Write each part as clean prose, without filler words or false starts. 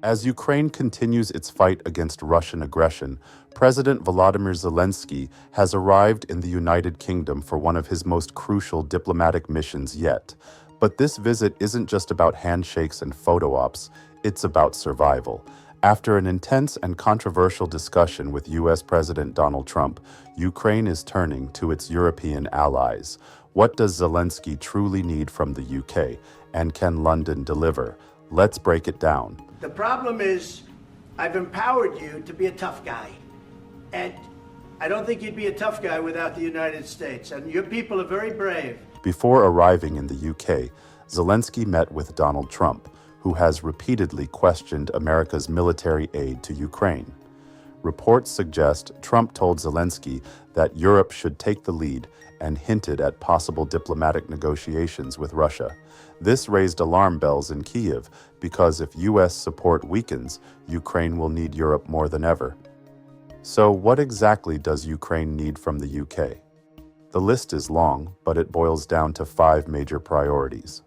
As Ukraine continues its fight against Russian aggression, President Volodymyr Zelenskyy has arrived in the United Kingdom for one of his most crucial diplomatic missions yet. But this visit isn't just about handshakes and photo ops, it's about survival. After an intense and controversial discussion with US President Donald Trump, Ukraine is turning to its European allies. What does Zelenskyy truly need from the UK, and can London deliver? Let's break it down. The problem is, I've empowered you to be a tough guy. And I don't think you'd be a tough guy without the United States. And your people are very brave. Before arriving in the UK, Zelenskyy met with Donald Trump, who has repeatedly questioned America's military aid to Ukraine. Reports suggest Trump told Zelenskyy that Europe should take the lead and hinted at possible diplomatic negotiations with Russia. This raised alarm bells in Kyiv because if US support weakens, Ukraine will need Europe more than ever. So what exactly does Ukraine need from the UK? The list is long, but it boils down to 5 major priorities.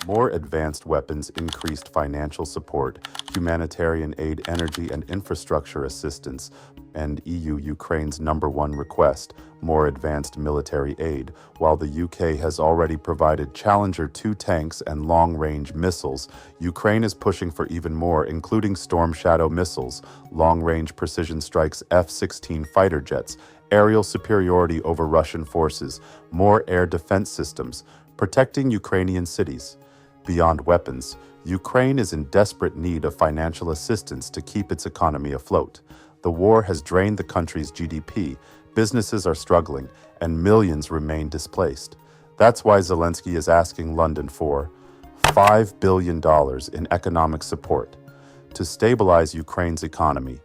More advanced weapons, increased financial support, humanitarian aid, energy and infrastructure assistance, and Ukraine's #1 request, more advanced military aid. While the UK has already provided Challenger 2 tanks and long-range missiles, Ukraine is pushing for even more, including Storm Shadow missiles, long-range precision strikes, F-16 fighter jets, aerial superiority over Russian forces, more air defense systems, protecting Ukrainian cities. Beyond weapons, Ukraine is in desperate need of financial assistance to keep its economy afloat. The war has drained the country's GDP, businesses are struggling, and millions remain displaced. That's why Zelenskyy is asking London for $5 billion in economic support to stabilize Ukraine's economy,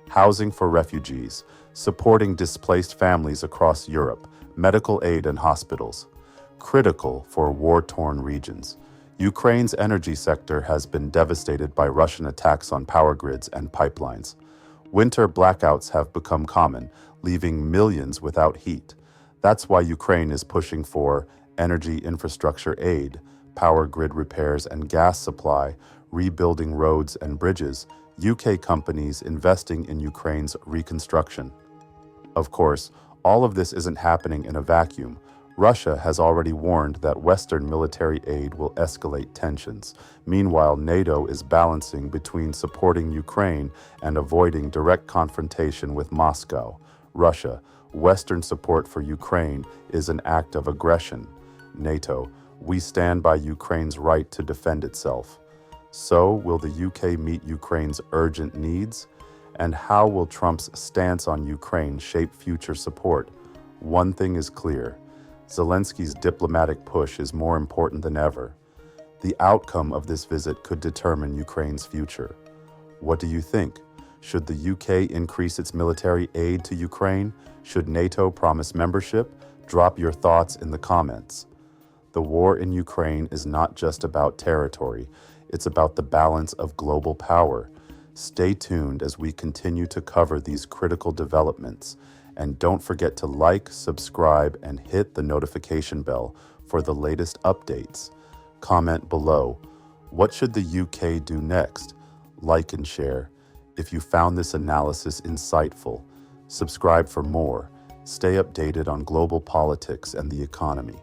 housing for refugees, supporting displaced families across Europe, medical aid and hospitals, critical for war-torn regions. Ukraine's energy sector has been devastated by Russian attacks on power grids and pipelines. Winter blackouts have become common, leaving millions without heat. That's why Ukraine is pushing for energy infrastructure aid, power grid repairs and gas supply, rebuilding roads and bridges, UK companies investing in Ukraine's reconstruction. Of course, all of this isn't happening in a vacuum. Russia has already warned that Western military aid will escalate tensions. Meanwhile, NATO is balancing between supporting Ukraine and avoiding direct confrontation with Moscow. Russia, Western support for Ukraine is an act of aggression. NATO, we stand by Ukraine's right to defend itself. So, will the UK meet Ukraine's urgent needs? And how will Trump's stance on Ukraine shape future support? One thing is clear. Zelensky's diplomatic push is more important than ever. The outcome of this visit could determine Ukraine's future. What do you think? Should the UK increase its military aid to Ukraine? Should NATO promise membership? Drop your thoughts in the comments. The war in Ukraine is not just about territory, it's about the balance of global power. Stay tuned as we continue to cover these critical developments. And don't forget to like, subscribe, and hit the notification bell for the latest updates. Comment below. What should the UK do next? Like and share. If you found this analysis insightful, subscribe for more. Stay updated on global politics and the economy.